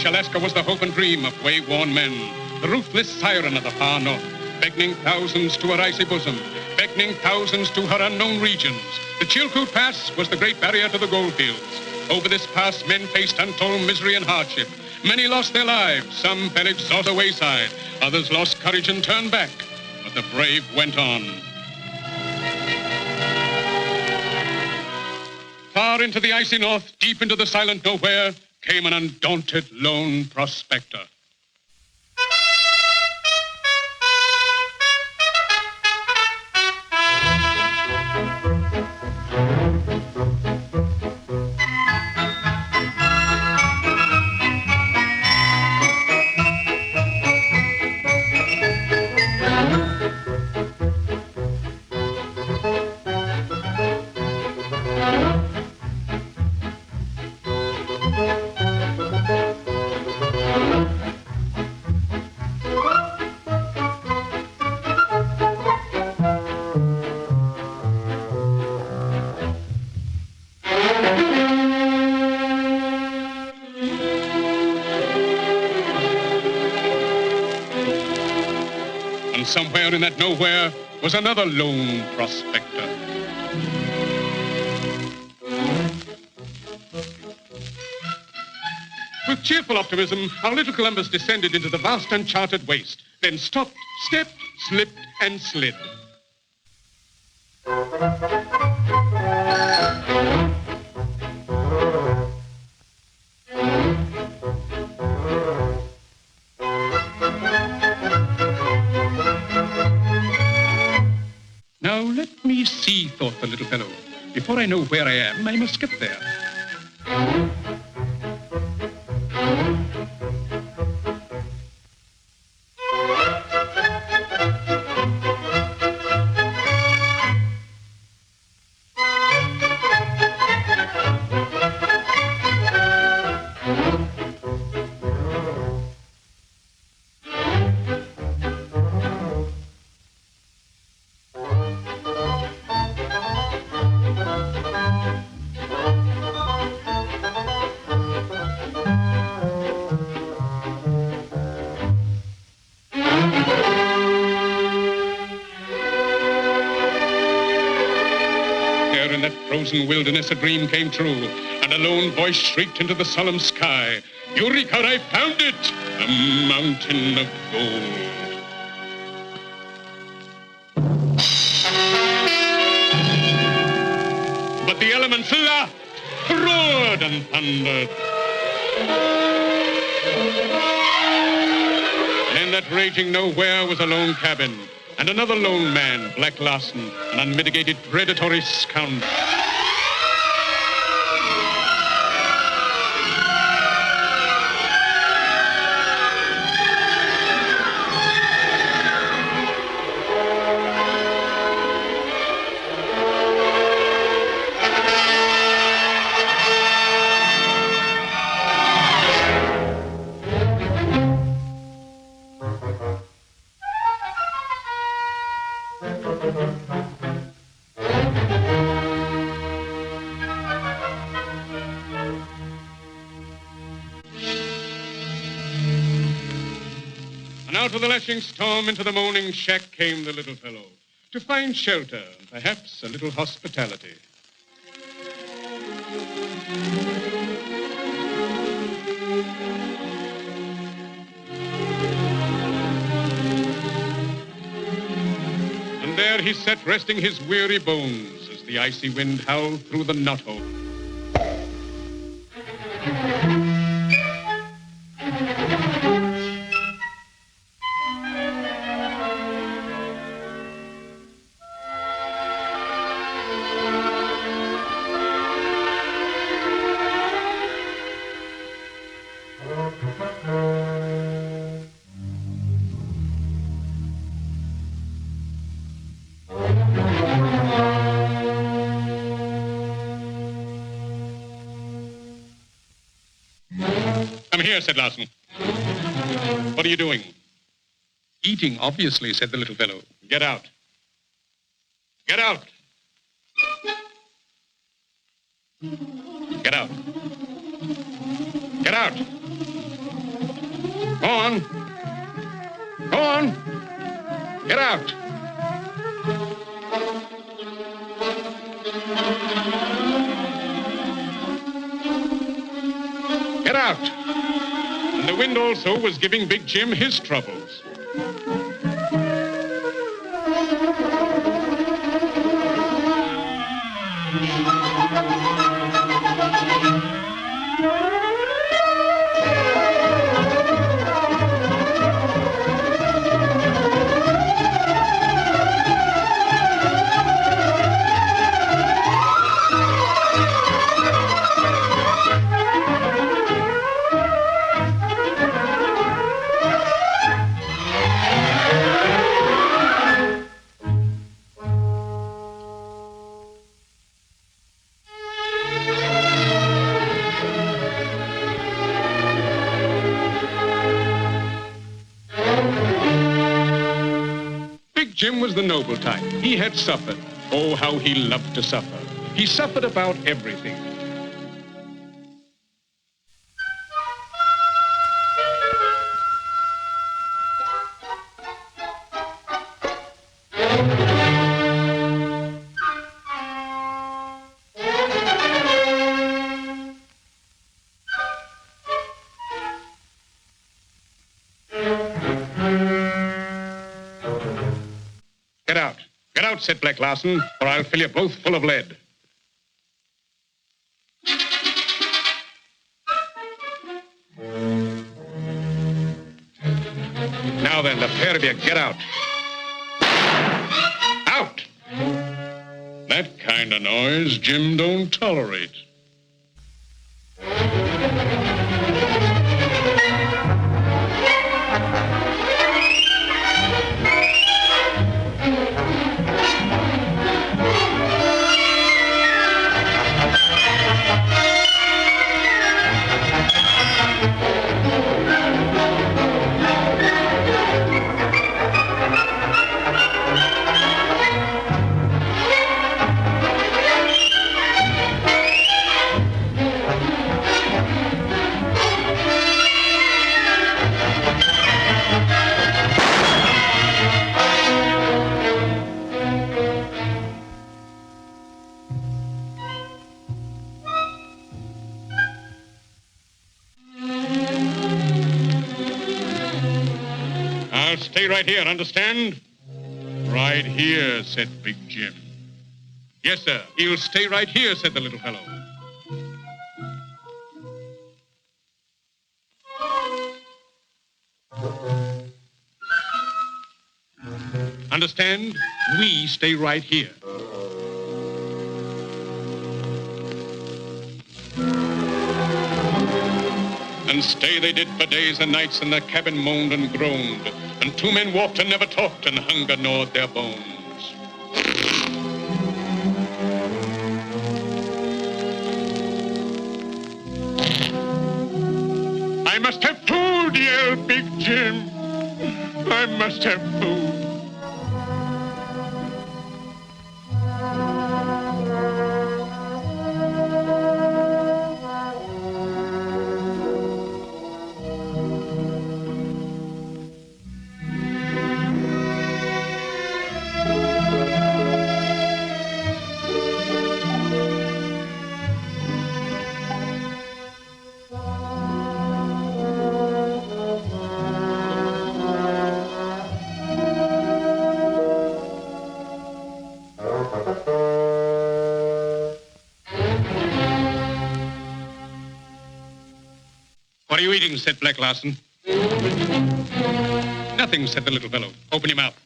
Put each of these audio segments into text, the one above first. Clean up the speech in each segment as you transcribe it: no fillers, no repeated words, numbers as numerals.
British Alaska was the hope and dream of way-worn men, the ruthless siren of the far north, beckoning thousands to her icy bosom, beckoning thousands to her unknown regions. The Chilkoot Pass was the great barrier to the goldfields. Over this pass, men faced untold misery and hardship. Many lost their lives. Some fell exhausted wayside. Others lost courage and turned back. But the brave went on. Far into the icy north, deep into the silent nowhere, came an undaunted lone prospector. Somewhere in that nowhere was another lone prospector. With cheerful optimism, our little Columbus descended into the vast uncharted waste, then stopped, stepped, slipped, and slid. Now, let me see, thought the little fellow. Before I know where I am, I must get there. Frozen wilderness, a dream came true, and a lone voice shrieked into the solemn sky. Eureka, I found it! A mountain of gold. But the elements laughed, roared, and thundered. And in that raging nowhere was a lone cabin, and another lone man, Black Larson, an unmitigated predatory scoundrel. Out of the lashing storm into the moaning shack came the little fellow, to find shelter and perhaps a little hospitality. And there he sat resting his weary bones as the icy wind howled through the knothole. Come here, said Larson. What are you doing? Eating, obviously, said the little fellow. Get out. Get out. Get out. Get out. Go on. Go on. Get out. Get out. And the wind also was giving Big Jim his troubles. Jim was the noble type. He had suffered. Oh, how he loved to suffer. He suffered about everything. Get out, said Black Larson, or I'll fill you both full of lead. Now then, the pair of you, get out. Out! That kind of noise Jim don't tolerate. Stay right here, understand? Right here, said Big Jim. Yes, sir. He'll stay right here, said the little fellow. Understand? We stay right here. And stay they did for days and nights, and the cabin moaned and groaned. And two men walked and never talked, and hunger gnawed their bones. I must have food, yelled Big Jim. I must have food. What are you eating? Said Black Larson. Nothing, said the little fellow. Open your mouth.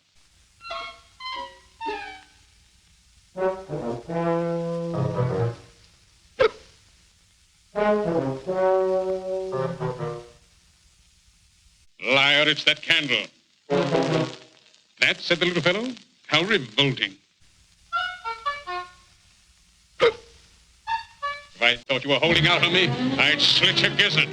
Liar, it's that candle. That, said the little fellow. How revolting. If I thought you were holding out on me, I'd slit your gizzard.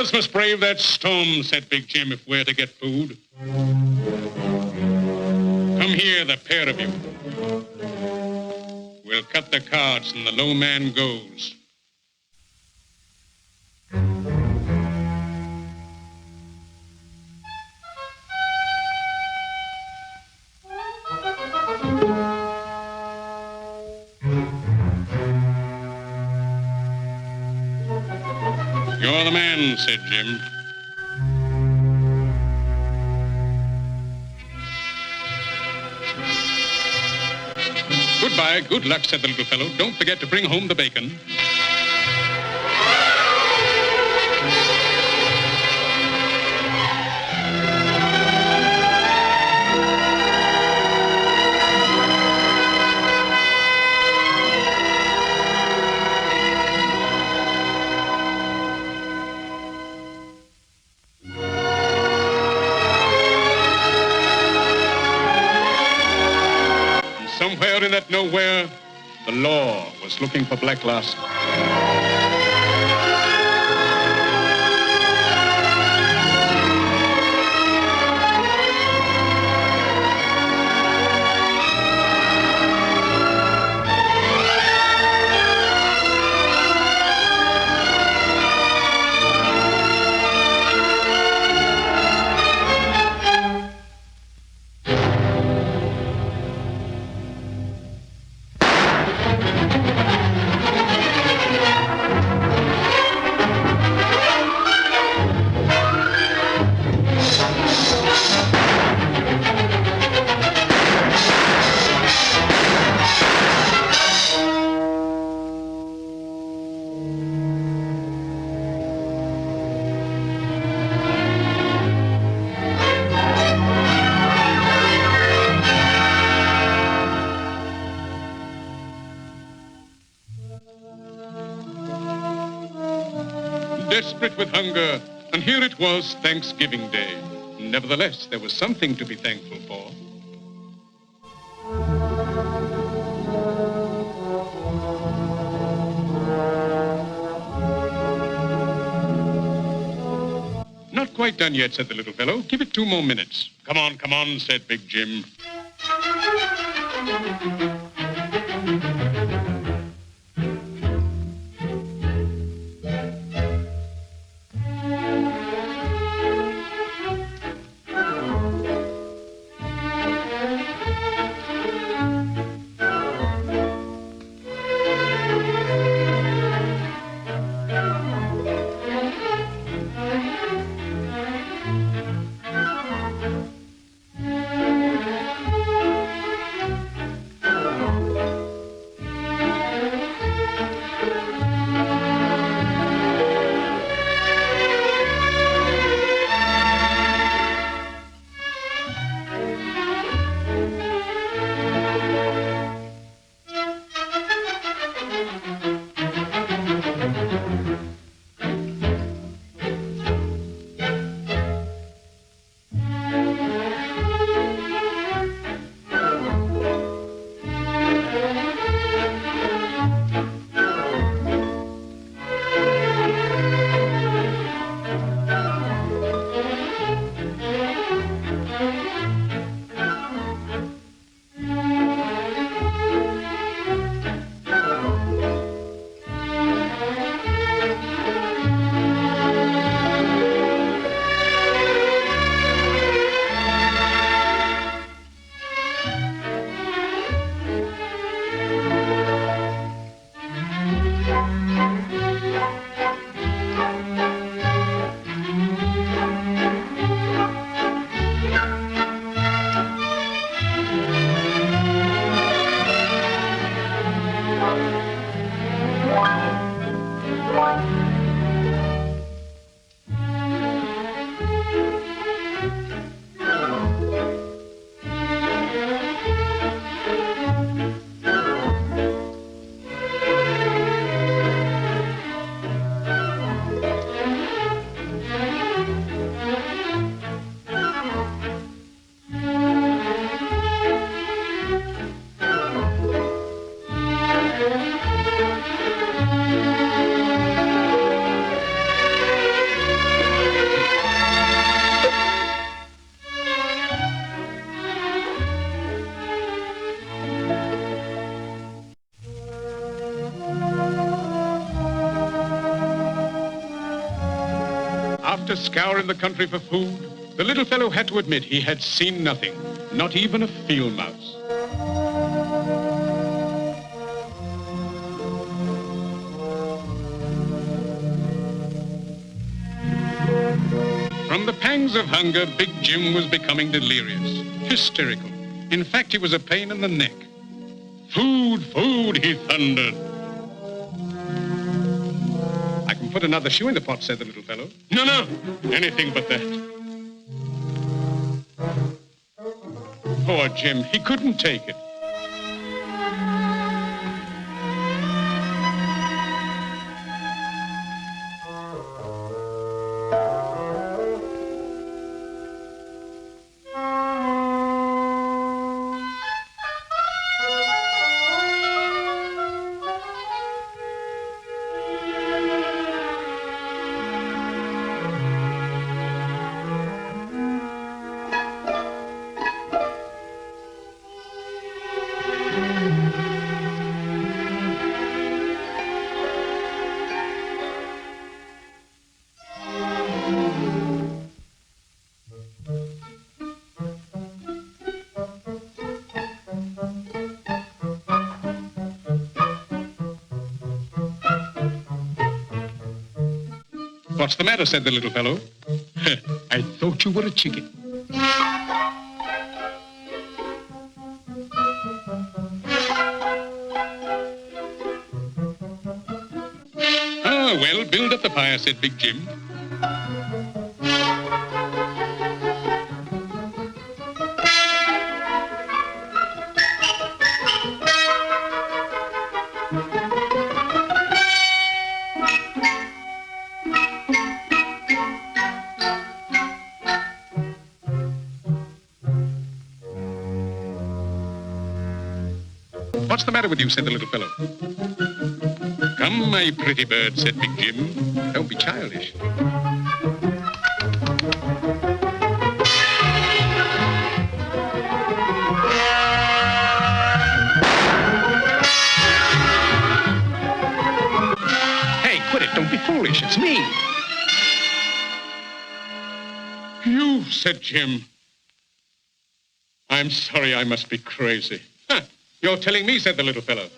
us must brave that storm, said Big Jim, if we're to get food. Come here, the pair of you. We'll cut the cards and the low man goes. You're the man, said Jim. Goodbye, good luck, said the little fellow. Don't forget to bring home the bacon. Somewhere in that nowhere, the law was looking for Black Alasca. Desperate with hunger, and here it was Thanksgiving Day. Nevertheless, there was something to be thankful for. Not quite done yet, said the little fellow. Give it 2 more minutes. Come on, said Big Jim. after scouring the country for food, the little fellow had to admit he had seen nothing, not even a field mouse. From the pangs of hunger, Big Jim was becoming delirious, hysterical. In fact, he was a pain in the neck. Food, food, he thundered. I can put another shoe in the pot, said the little fellow. No, no, anything but that. Poor Jim, he couldn't take it. What's the matter, said the little fellow. I thought you were a chicken. Ah, well, build up the fire, said Big Jim. What's the matter with you, said the little fellow. Come, my pretty bird, said Big Jim. Don't be childish. Hey, quit it. Don't be foolish. It's me. You, said Jim. I'm sorry, I must be crazy. Huh. You're telling me, said the little fellow.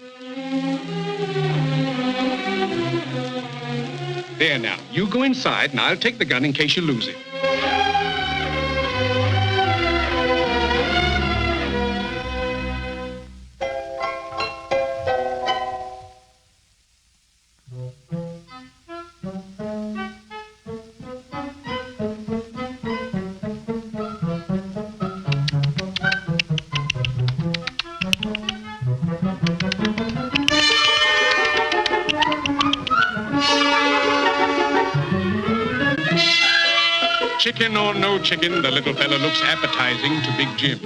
There now, you go inside and I'll take the gun in case you lose it. Chicken or no chicken, the little fellow looks appetizing to Big Jim.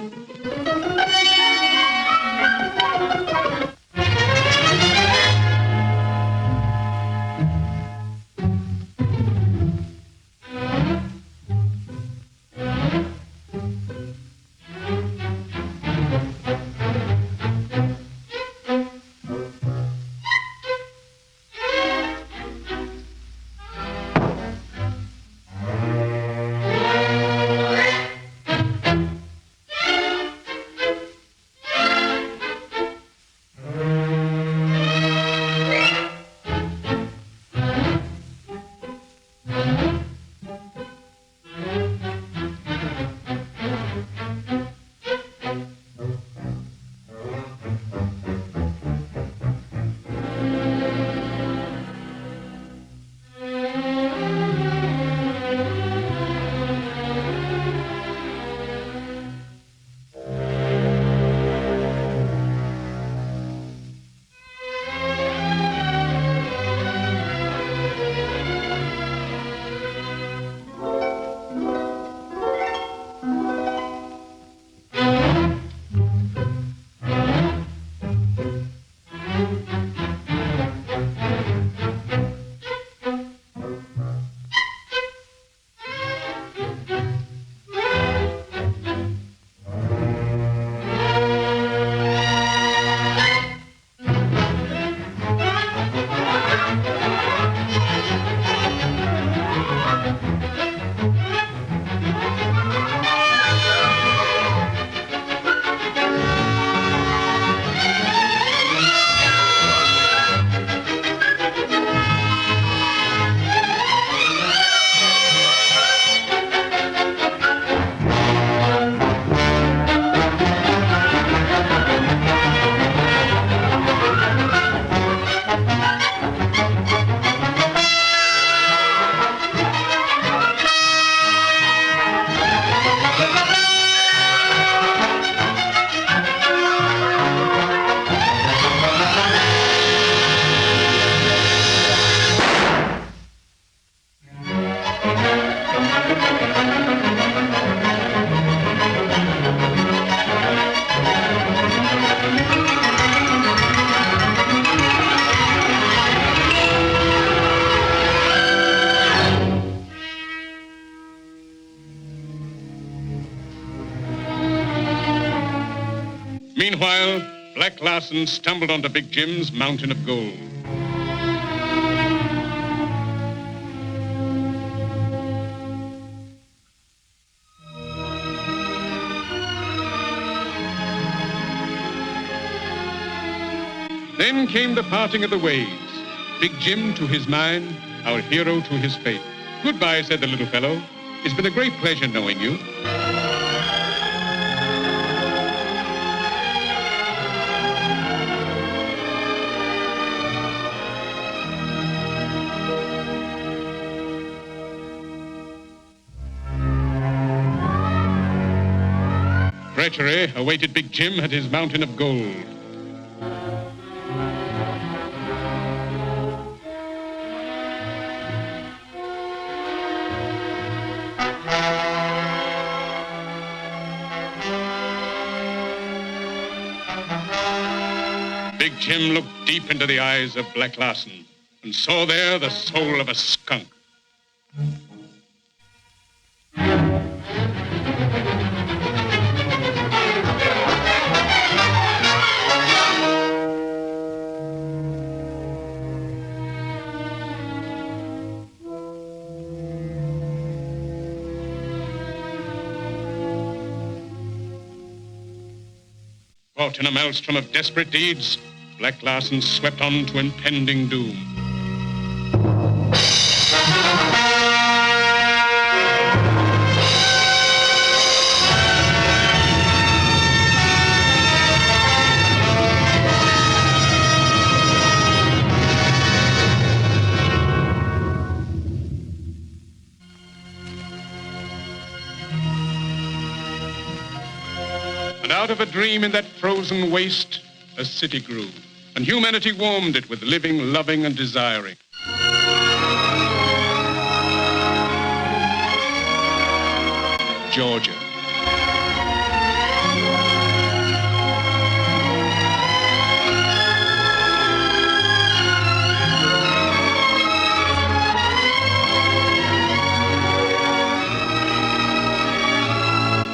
Meanwhile, Black Larson stumbled onto Big Jim's mountain of gold. Then came the parting of the ways. Big Jim to his mine, our hero to his fate. Goodbye, said the little fellow. It's been a great pleasure knowing you. Treachery awaited Big Jim at his mountain of gold. Big Jim looked deep into the eyes of Black Larson and saw there the soul of a skunk. Caught in a maelstrom of desperate deeds, Black Larson swept on to impending doom. And out of a dream in that frozen waste, a city grew, and humanity warmed it with living, loving, and desiring. Georgia.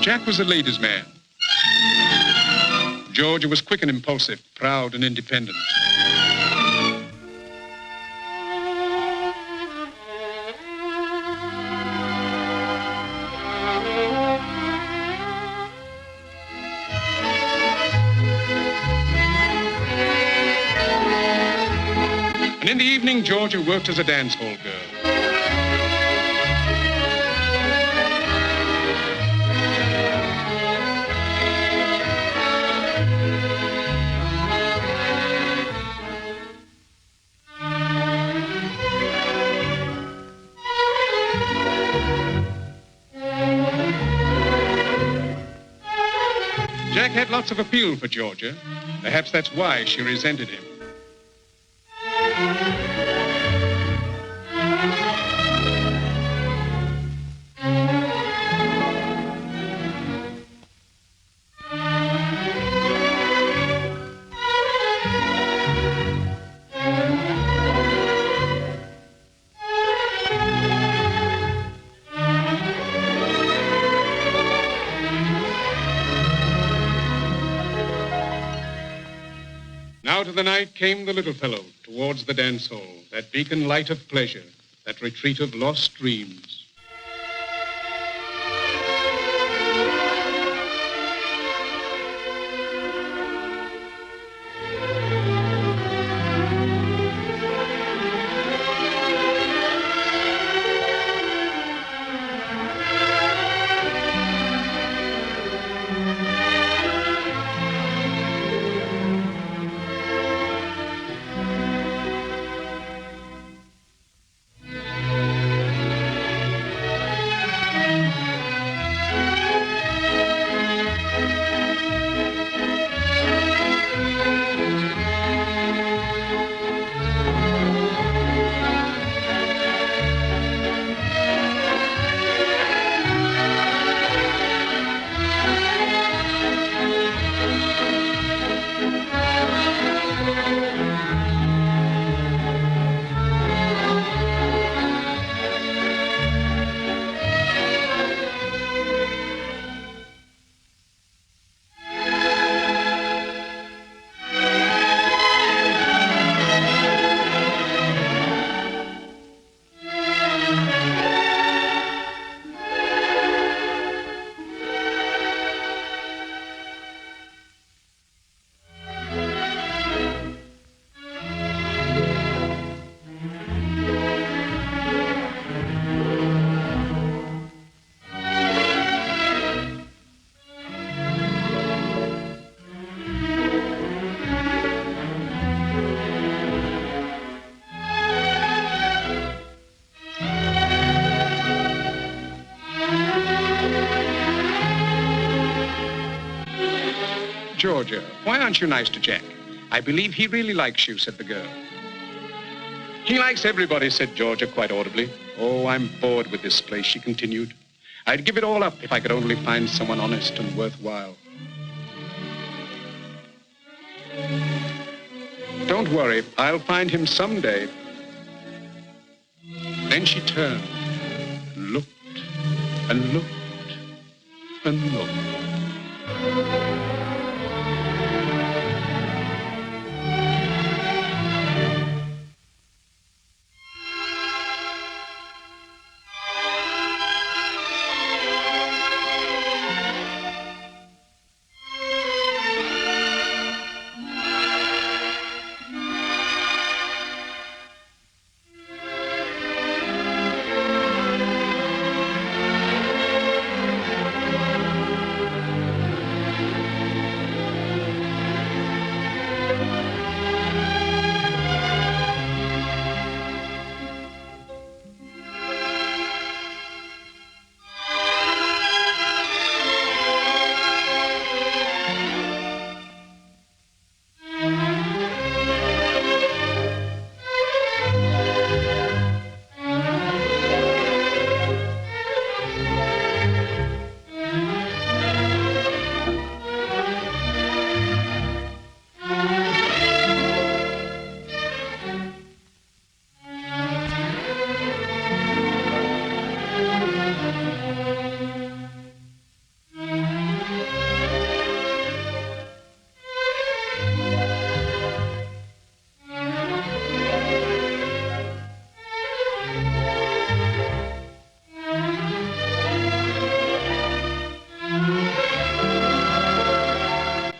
Jack was a ladies' man. Georgia was quick and impulsive, proud and independent. And in the evening, Georgia worked as a dance hall girl. Jack had lots of appeal for Georgia. Perhaps that's why she resented him. Out of the night came the little fellow towards the dance hall, that beacon light of pleasure, that retreat of lost dreams. Why aren't you nice to Jack? I believe he really likes you, said the girl. He likes everybody, said Georgia quite audibly. Oh, I'm bored with this place, she continued. I'd give it all up if I could only find someone honest and worthwhile. Don't worry, I'll find him someday. Then she turned and looked and looked and looked.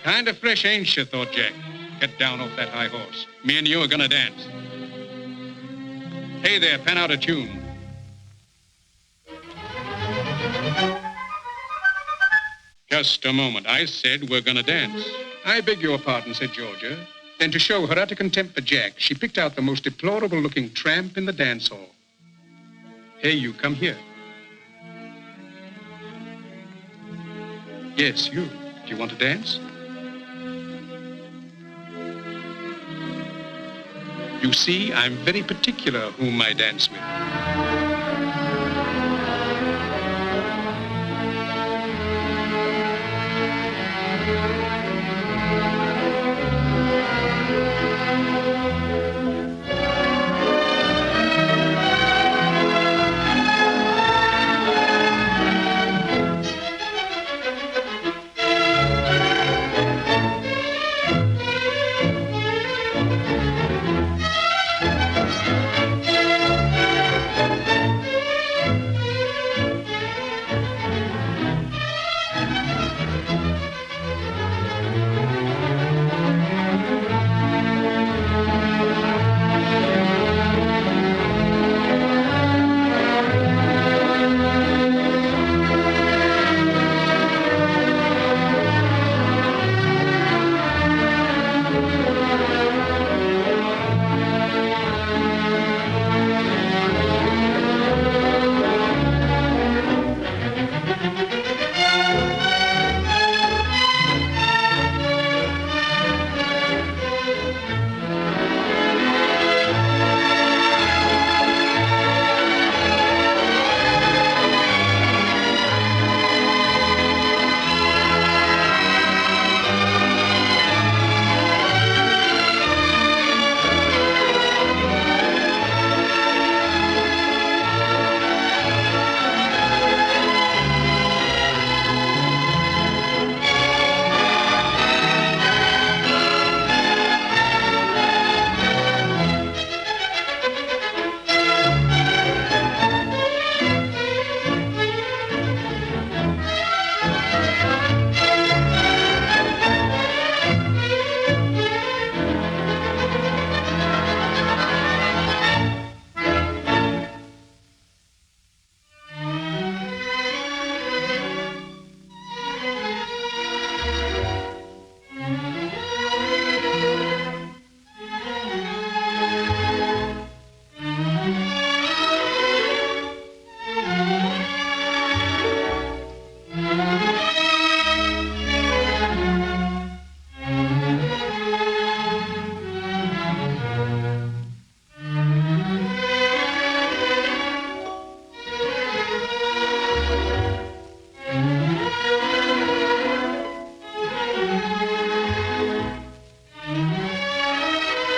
Kind of fresh, ain't you, thought Jack. Get down off that high horse. Me and you are gonna dance. Hey there, pan out a tune. Just a moment. I said we're gonna dance. I beg your pardon, said Georgia. Then to show her utter contempt for Jack, she picked out the most deplorable-looking tramp in the dance hall. Hey, you, come here. Yes, you. Do you want to dance? You see, I'm very particular whom I dance with.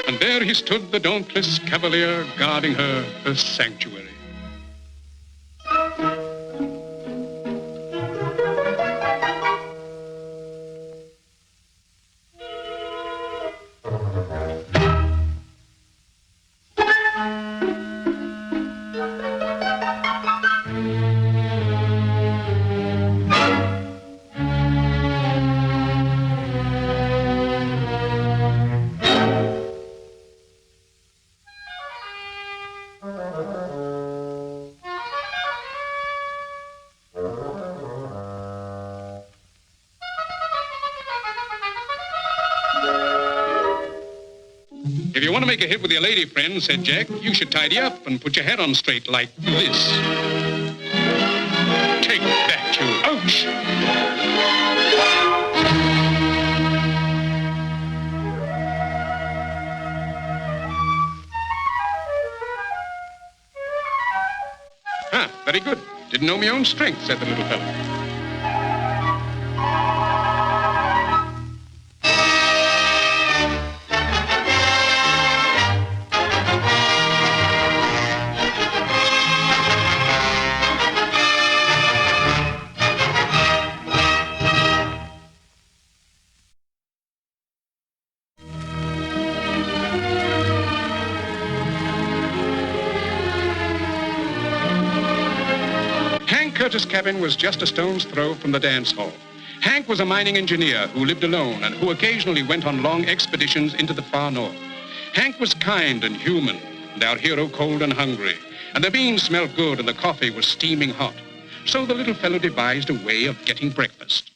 And there he stood, the dauntless cavalier, guarding her sanctuary. If you want to make a hit with your lady friend, said Jack, you should tidy up and put your head on straight like this. Take that, you ouch! Ah, very good. Didn't know my own strength, said the little fellow. Curtis' cabin was just a stone's throw from the dance hall. Hank was a mining engineer who lived alone and who occasionally went on long expeditions into the far north. Hank was kind and human, and our hero cold and hungry, and the beans smelled good and the coffee was steaming hot. So the little fellow devised a way of getting breakfast.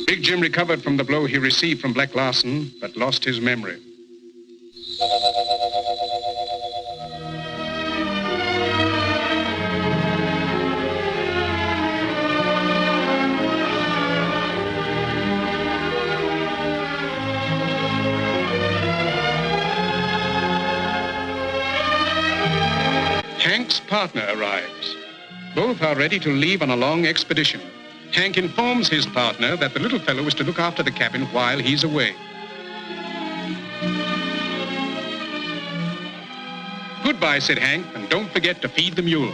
Big Jim recovered from the blow he received from Black Larson, but lost his memory. Hank's partner arrives. Both are ready to leave on a long expedition. Hank informs his partner that the little fellow is to look after the cabin while he's away. Goodbye, said Hank, and don't forget to feed the mule.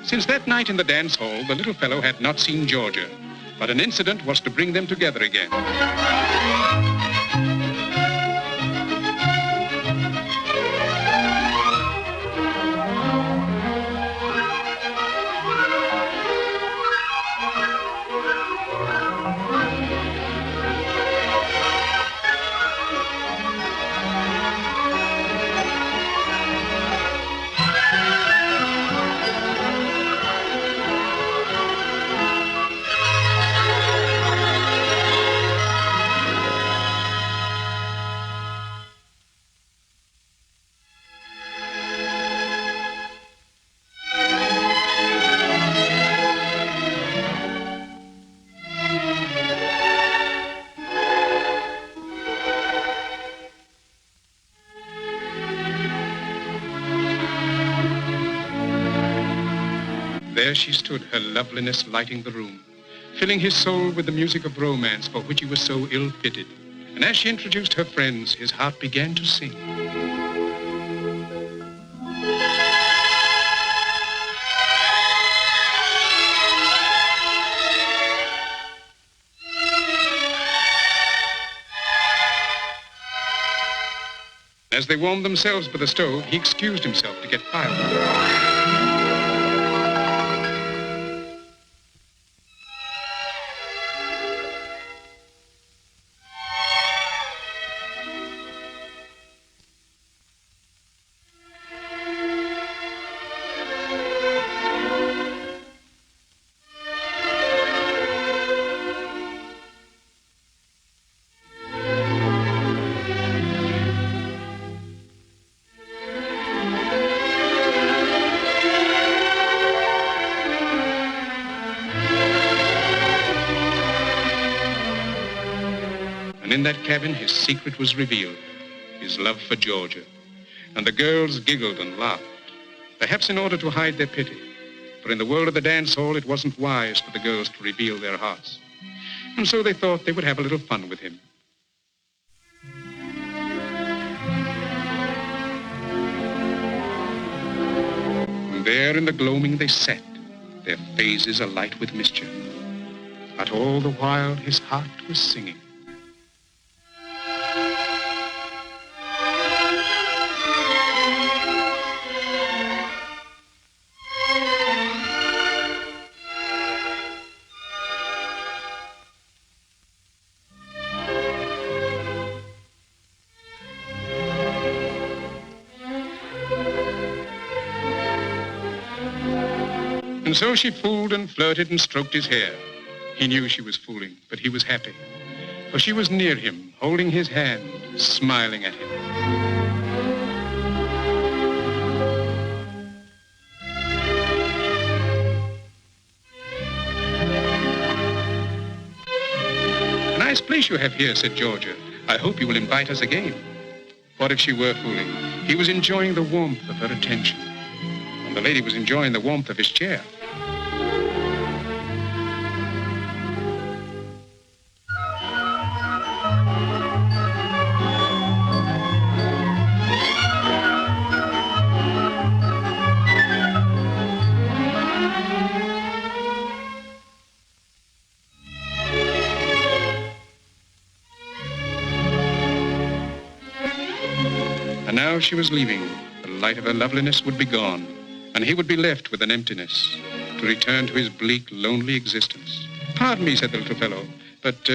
Since that night in the dance hall, the little fellow had not seen Georgia, but an incident was to bring them together again. There she stood, her loveliness lighting the room, filling his soul with the music of romance for which he was so ill-fitted. And as she introduced her friends, his heart began to sing. As they warmed themselves by the stove, he excused himself to get firewood. And in that cabin, his secret was revealed, his love for Georgia. And the girls giggled and laughed, perhaps in order to hide their pity. For in the world of the dance hall, it wasn't wise for the girls to reveal their hearts. And so they thought they would have a little fun with him. And there in the gloaming they sat, their faces alight with mischief. But all the while his heart was singing. And so she fooled and flirted and stroked his hair. He knew she was fooling, but he was happy. For she was near him, holding his hand, smiling at him. A nice place you have here, said Georgia. I hope you will invite us again. What if she were fooling? He was enjoying the warmth of her attention. And the lady was enjoying the warmth of his chair. And now she was leaving. The light of her loveliness would be gone, and he would be left with an emptiness, to return to his bleak, lonely existence. Pardon me, said the little fellow, but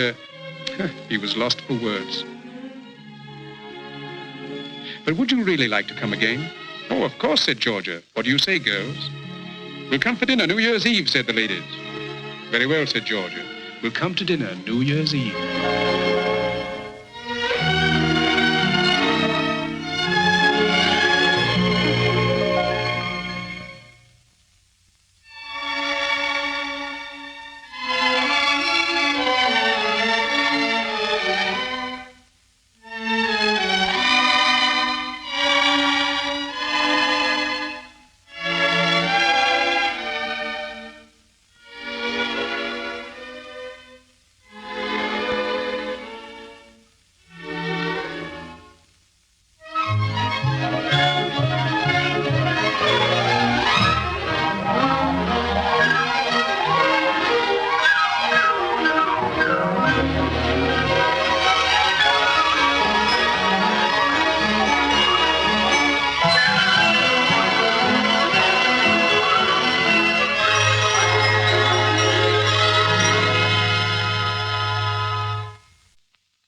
he was lost for words. But would you really like to come again? Oh, of course, said Georgia. What do you say, girls? We'll come for dinner New Year's Eve, said the ladies. Very well, said Georgia. We'll come to dinner New Year's Eve.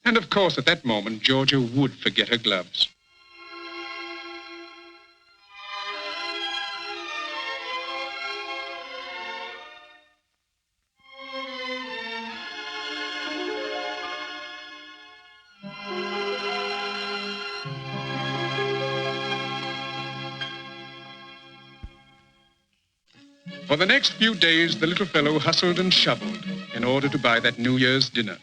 And of course, at that moment, Georgia would forget her gloves. For the next few days, the little fellow hustled and shoveled in order to buy that New Year's dinner.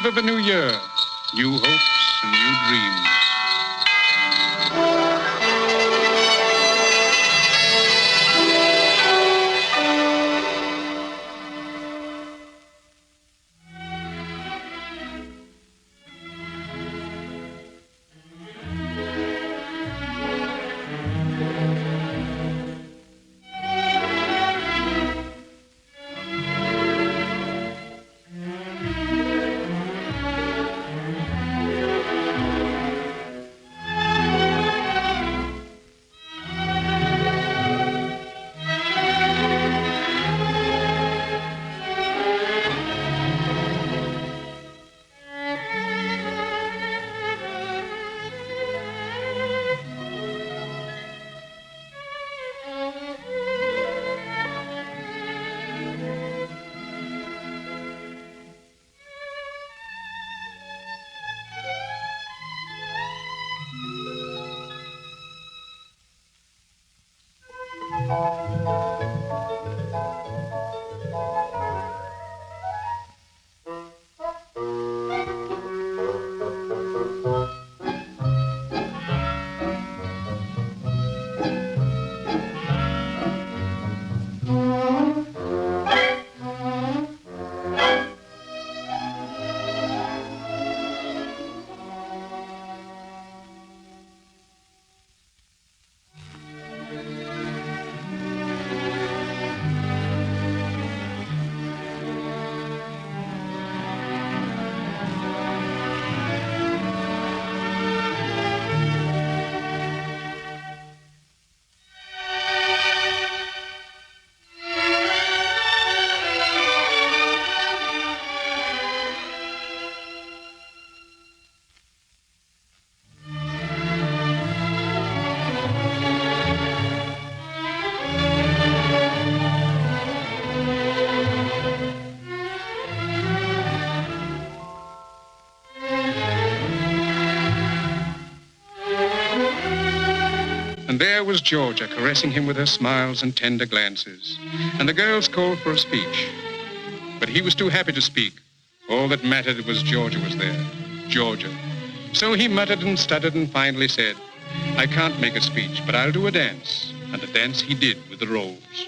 Of a new year, new hopes and new dreams. And there was Georgia caressing him with her smiles and tender glances. And the girls called for a speech. But he was too happy to speak. All that mattered was Georgia was there. Georgia. So he muttered and stuttered and finally said, I can't make a speech, but I'll do a dance. And a dance he did with the rose.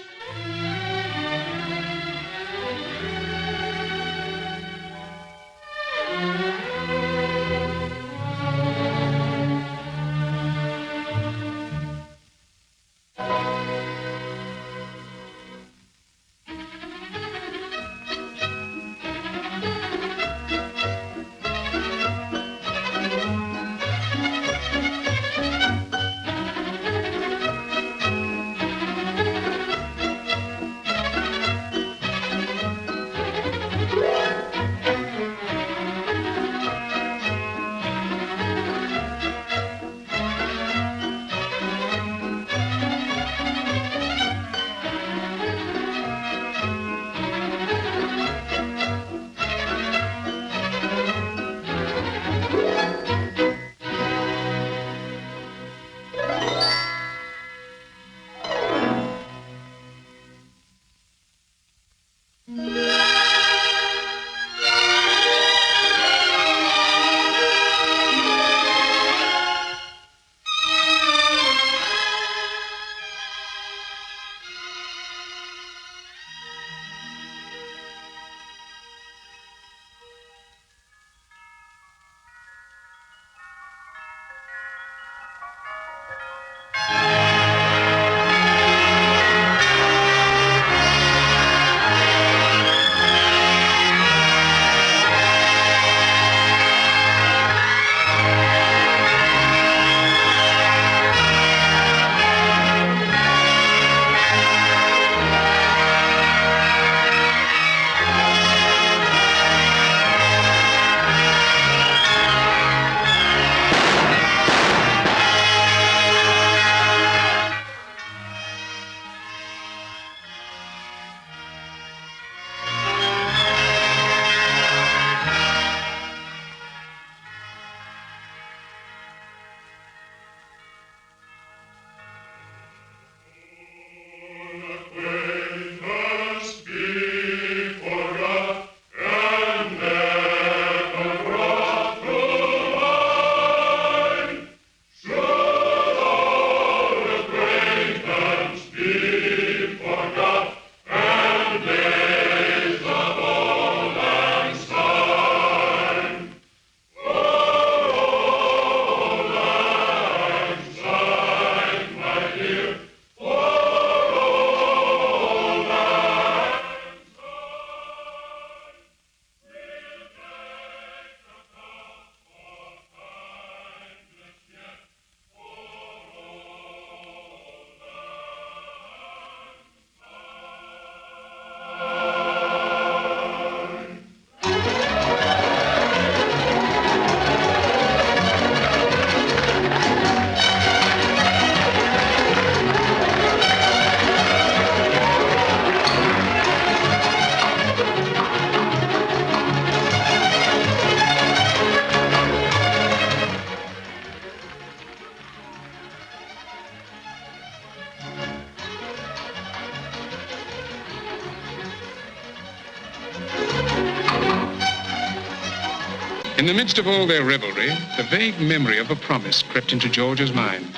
In the midst of all their revelry, the vague memory of a promise crept into Georgia's mind.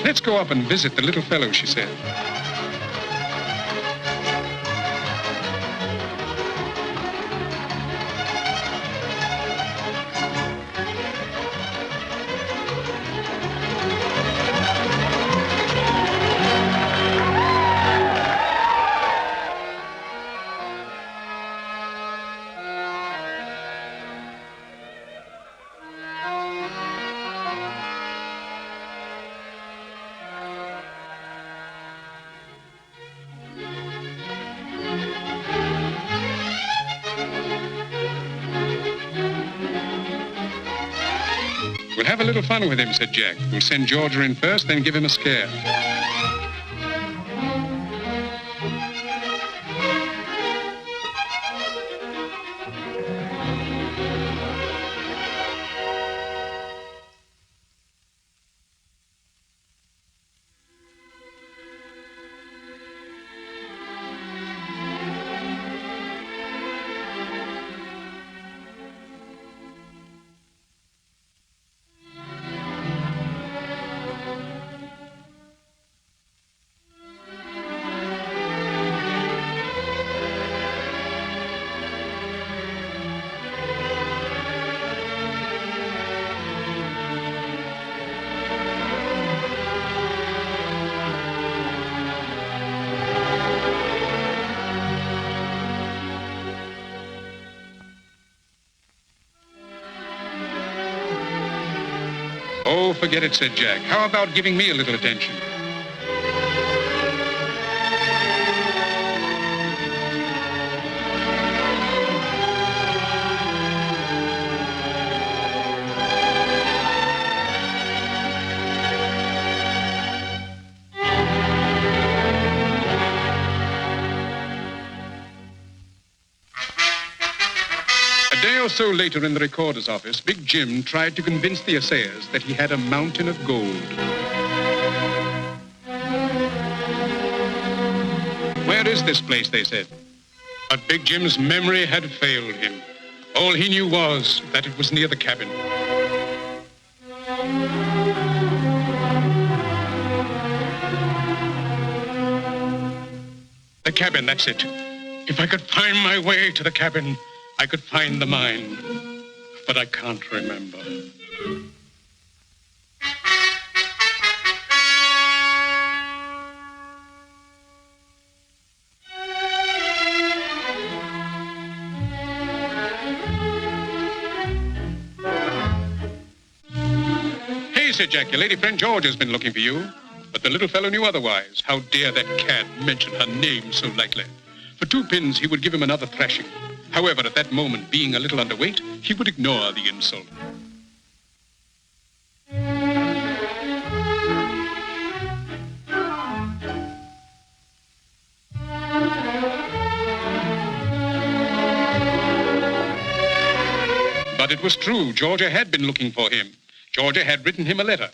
Let's go up and visit the little fellow, she said. We'll have a little fun with him, said Jack. We'll send Georgia in first, then give him a scare. Oh, forget it, said Jack. How about giving me a little attention? A day or so later in the recorder's office, Big Jim tried to convince the assayers that he had a mountain of gold. Where is this place, they said. But Big Jim's memory had failed him. All he knew was that it was near the cabin. The cabin, that's it. If I could find my way to the cabin, I could find the mine, but I can't remember. Hey, said Jack, your lady friend George has been looking for you. But the little fellow knew otherwise. How dare that cad mention her name so lightly? For 2 pins, he would give him another thrashing. However, at that moment, being a little underweight, he would ignore the insult. But it was true. Georgia had been looking for him. Georgia had written him a letter.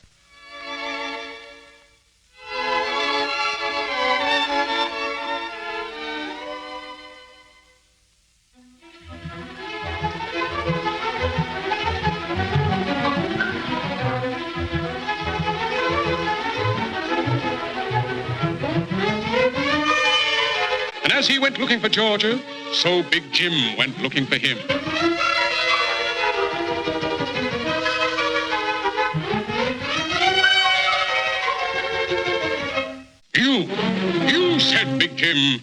As he went looking for Georgia, so Big Jim went looking for him. You, said Big Jim. You,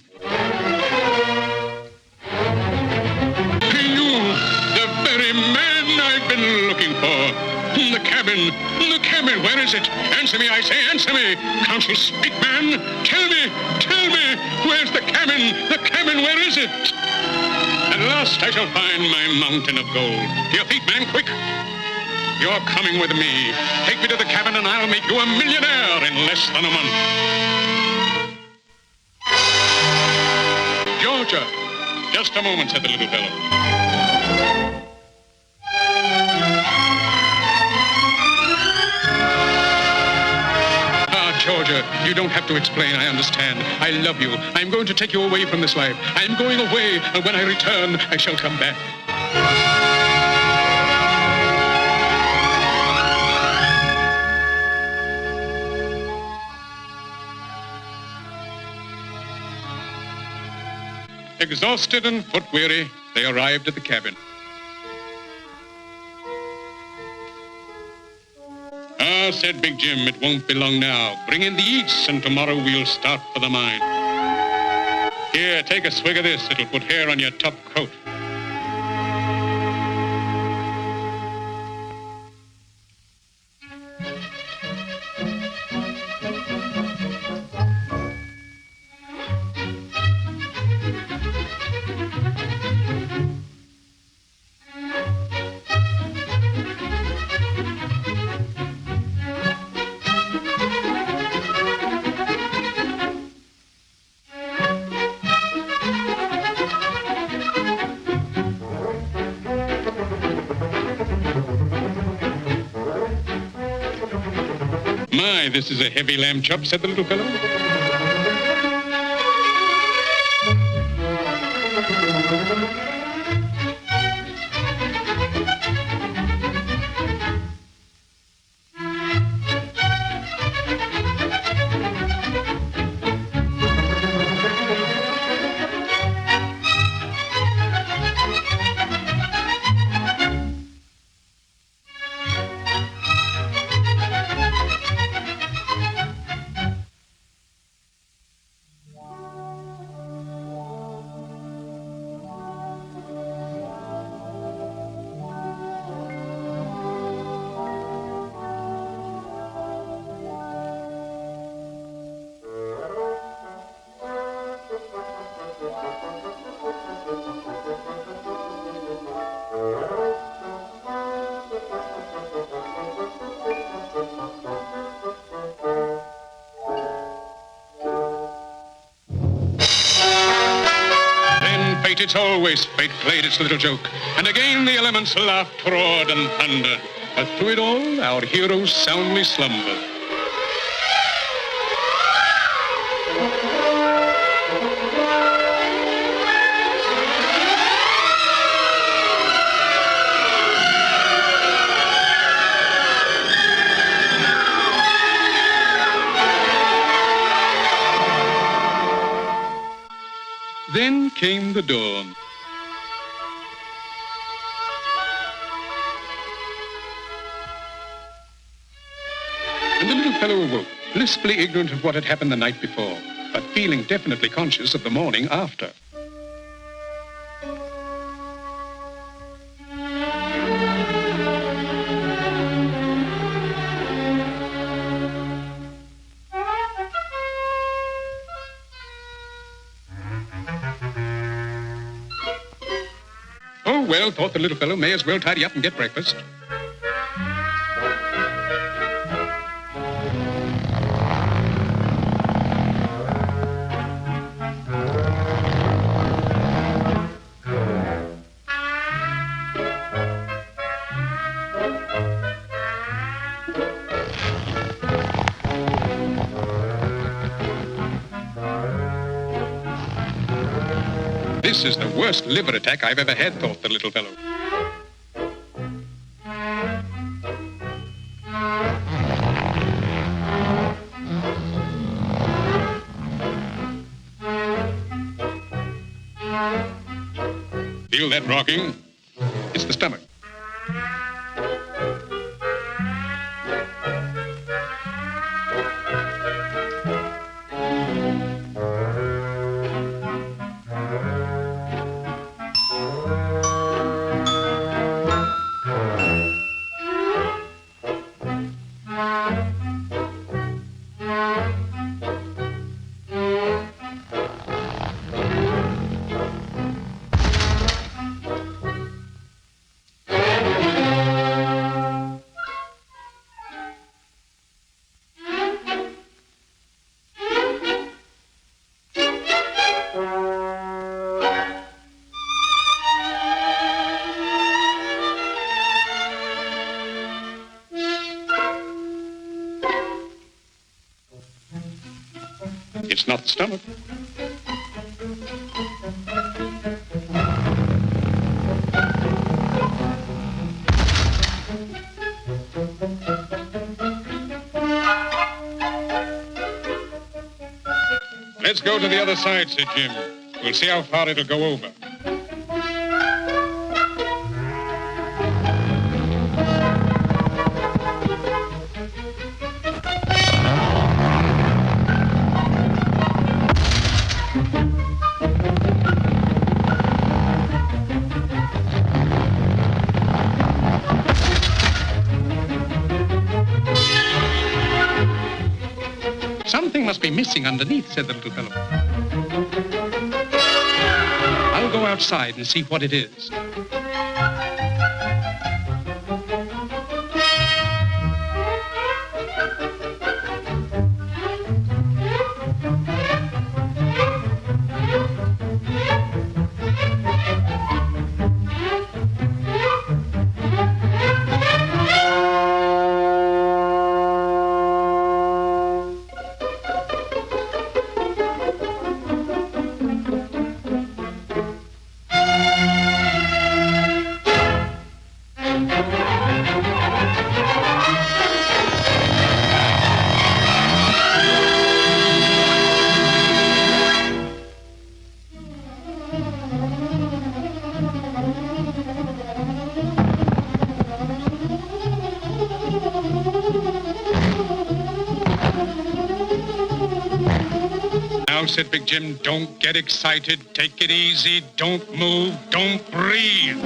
the very man I've been looking for. The cabin, where is it? Answer me, I say, answer me. Can't you speak, man? Tell me, where's the cabin, where is it? At last I shall find my mountain of gold. To your feet, man, quick. You're coming with me. Take me to the cabin and I'll make you a millionaire in less than a month. Georgia, just a moment, said the little fellow. Georgia, you don't have to explain. I understand. I love you. I'm going to take you away from this life. I'm going away, and when I return, I shall come back. Exhausted and foot-weary, they arrived at the cabin. Ah, said Big Jim, it won't be long now. Bring in the eats, and tomorrow we'll start for the mine. Here, take a swig of this. It'll put hair on your top coat. My, this is a heavy lamb chop, said the little fellow. It's always fate played its little joke, and again the elements laughed, roared, and thundered. But through it all, our heroes soundly slumbered. Then came the dawn. And the little fellow awoke, blissfully ignorant of what had happened the night before, but feeling definitely conscious of the morning after. Oh, well, thought the little fellow, may as well tidy up and get breakfast. This is the worst liver attack I've ever had, thought the little fellow. Feel that rocking? It's the stomach. It's not the stomach. Let's go to the other side, said Jim. We'll see how far it'll go over. Something must be missing underneath, said the little fellow. I'll go outside and see what it is. Now, said Big Jim, don't get excited. Take it easy. Don't move. Don't breathe.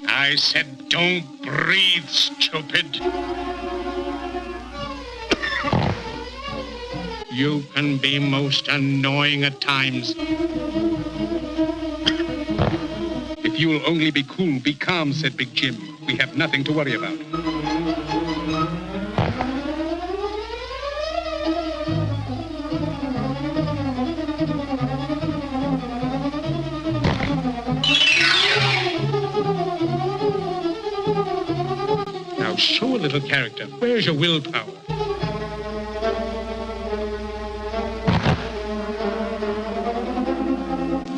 I said don't breathe, stupid. You can be most annoying at times. If you'll only be cool, be calm, said Big Jim. We have nothing to worry about. Now show a little character. Where's your willpower?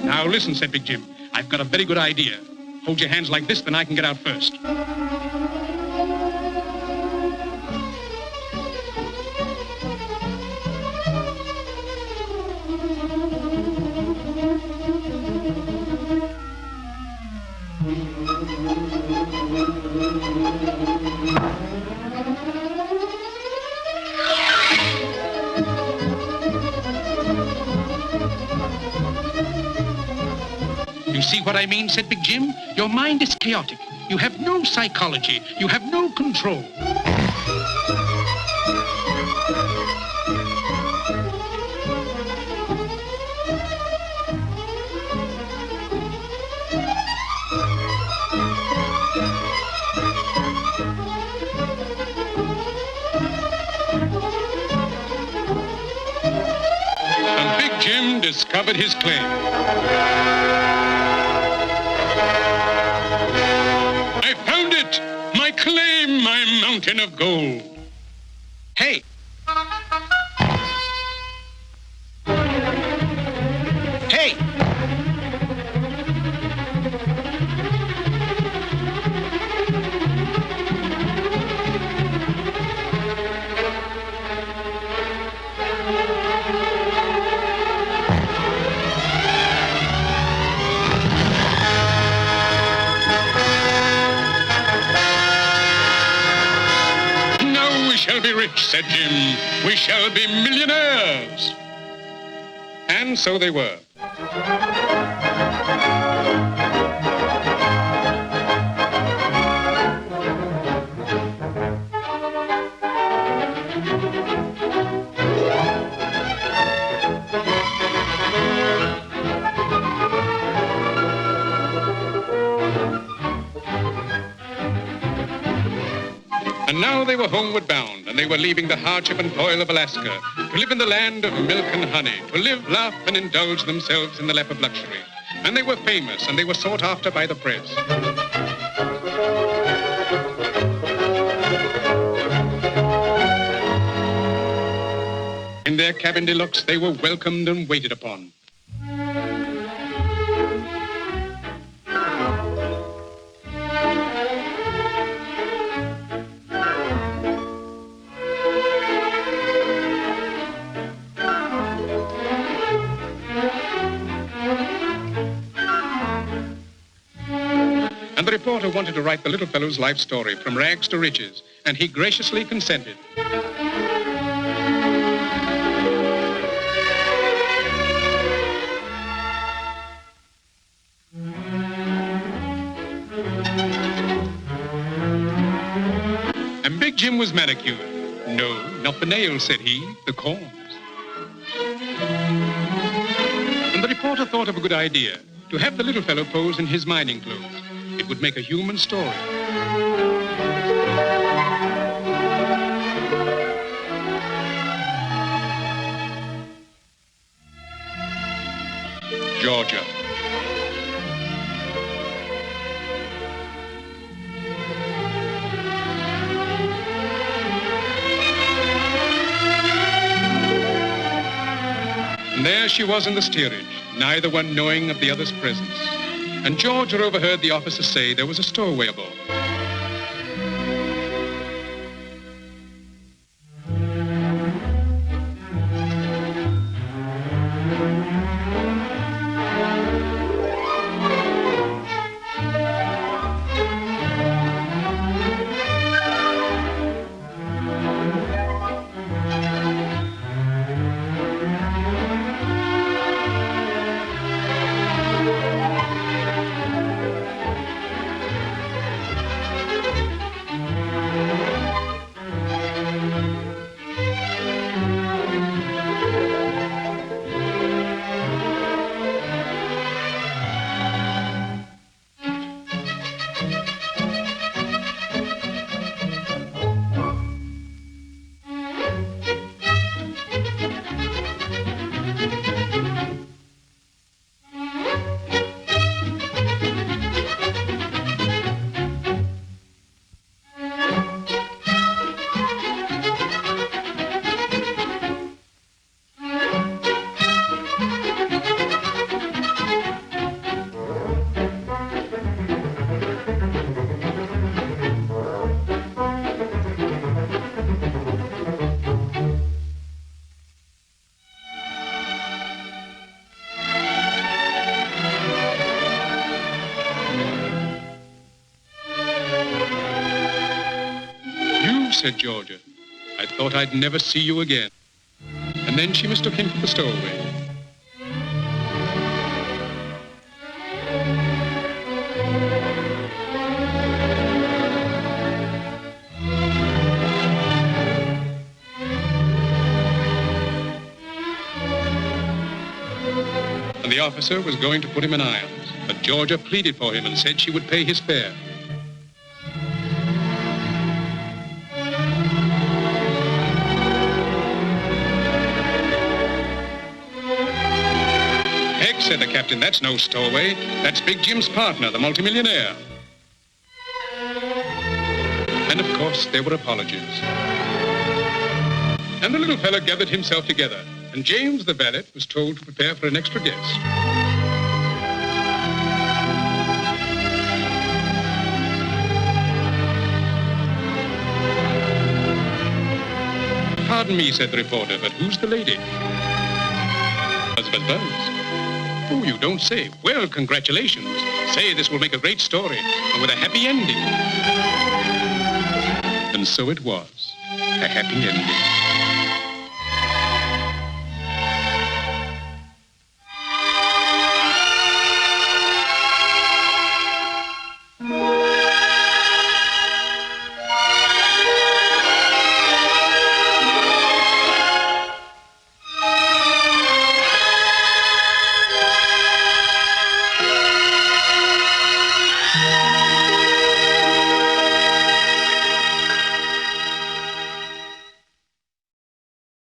Now listen, said Big Jim. I've got a very good idea. Hold your hands like this, then I can get out first. You see what I mean, said Big Jim? Your mind is chaotic. You have no psychology. You have no control. And Big Jim discovered his claim. I found it! My claim, my mountain of gold. Hey! Hey! We shall be rich, said Jim. We shall be millionaires. And so they were. And now they were homeward bound, and they were leaving the hardship and toil of Alaska to live in the land of milk and honey, to live, laugh, and indulge themselves in the lap of luxury. And they were famous, and they were sought after by the press. In their cabin deluxe, they were welcomed and waited upon. reporter wanted to write the little fellow's life story from rags to riches, and he graciously consented. And Big Jim was manicured. No, not the nails, said he, the corns. And the reporter thought of a good idea, to have the little fellow pose in his mining clothes. It would make a human story. Georgia. And there she was in the steerage, neither one knowing of the other's presence. And Georgia overheard the officer say there was a stowaway aboard. Said Georgia. I thought I'd never see you again. And then she mistook him for the stowaway. And the officer was going to put him in irons, but Georgia pleaded for him and said she would pay his fare. Said the captain, that's no stowaway. That's Big Jim's partner, the multimillionaire. And of course, there were apologies. And the little fellow gathered himself together, and James, the valet, was told to prepare for an extra guest. Pardon me, said the reporter, but who's the lady? Buzz, buzz, buzz. Oh, you don't say. Well, congratulations. Say, this will make a great story, and with a happy ending. And so it was, a happy ending.